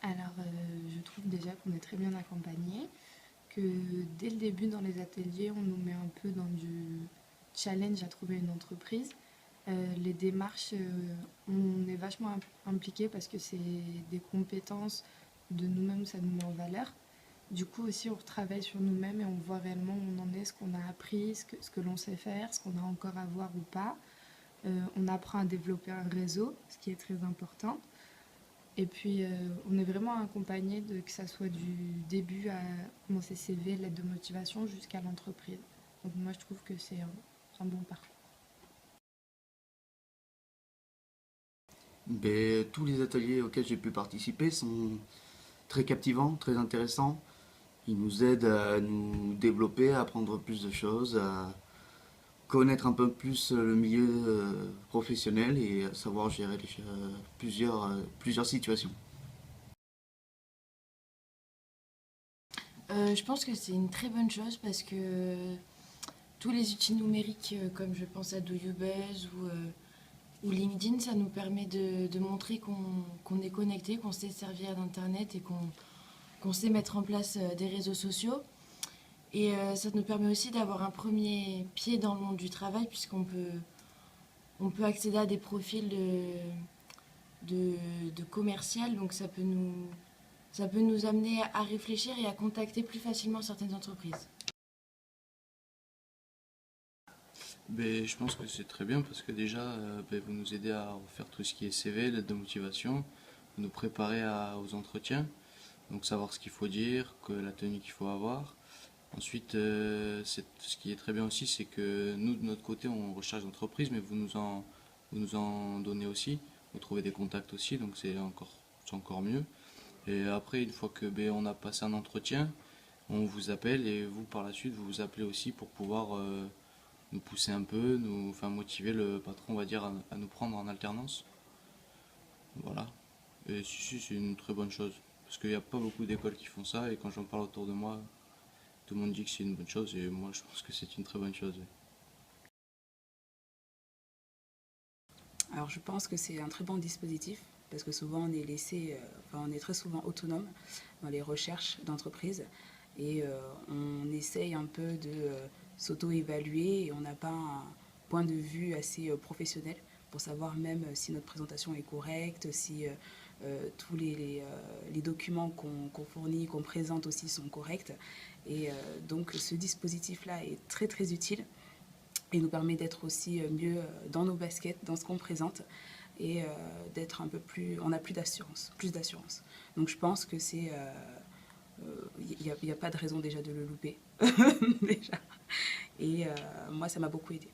Alors, je trouve déjà qu'on est très bien accompagnés, que dès le début dans les ateliers, on nous met un peu dans du challenge à trouver une entreprise. Les démarches, on est vachement impliqués parce que c'est des compétences de nous-mêmes, ça nous met en valeur. Du coup aussi, on travaille sur nous-mêmes et on voit réellement où on en est, ce qu'on a appris, ce que l'on sait faire, ce qu'on a encore à voir ou pas. On apprend à développer un réseau, ce qui est très important. Et puis, on est vraiment accompagné de que ça soit du début à mon CCV, lettre de motivation, jusqu'à l'entreprise. Donc moi, je trouve que c'est un bon parcours. Tous les ateliers auxquels j'ai pu participer sont très captivants, très intéressants. Ils nous aident à nous développer, à apprendre plus de choses, à connaître un peu plus le milieu professionnel et à savoir gérer plusieurs situations. Je pense que c'est une très bonne chose parce que tous les outils numériques, comme je pense à DoYoubuzz ou LinkedIn, ça nous permet de montrer qu'on est connecté, qu'on sait servir d'Internet et qu'on sait mettre en place des réseaux sociaux. Et ça nous permet aussi d'avoir un premier pied dans le monde du travail puisqu'on peut accéder à des profils de commercial, donc ça peut nous amener à réfléchir et à contacter plus facilement certaines entreprises. Je pense que c'est très bien parce que déjà, vous nous aidez à refaire tout ce qui est CV, lettre de motivation, vous nous préparer aux entretiens, donc savoir ce qu'il faut dire, que la tenue qu'il faut avoir. Ensuite, ce qui est très bien aussi, c'est que nous, de notre côté, on recherche d'entreprise, mais vous nous en donnez aussi, vous trouvez des contacts aussi, donc c'est encore mieux. Et après, une fois que on a passé un entretien, on vous appelle et vous, par la suite, vous vous appelez aussi pour pouvoir nous pousser un peu, enfin motiver le patron, on va dire, à nous prendre en alternance. Voilà. Et si, c'est une très bonne chose. Parce qu'il n'y a pas beaucoup d'écoles qui font ça, et quand j'en parle autour de moi, tout le monde dit que c'est une bonne chose, et moi je pense que c'est une très bonne chose. Oui. Alors je pense que c'est un très bon dispositif parce que souvent on est on est très souvent autonome dans les recherches d'entreprise et on essaye un peu de s'auto-évaluer et on n'a pas un point de vue assez professionnel pour savoir même si notre présentation est correcte, si tous les documents qu'on fournit, qu'on présente aussi sont corrects. Et donc ce dispositif-là est très très utile et nous permet d'être aussi mieux dans nos baskets, dans ce qu'on présente et d'être un peu plus, on a plus d'assurance. Donc je pense que il n'y a pas de raison déjà de le louper déjà. Et moi ça m'a beaucoup aidé.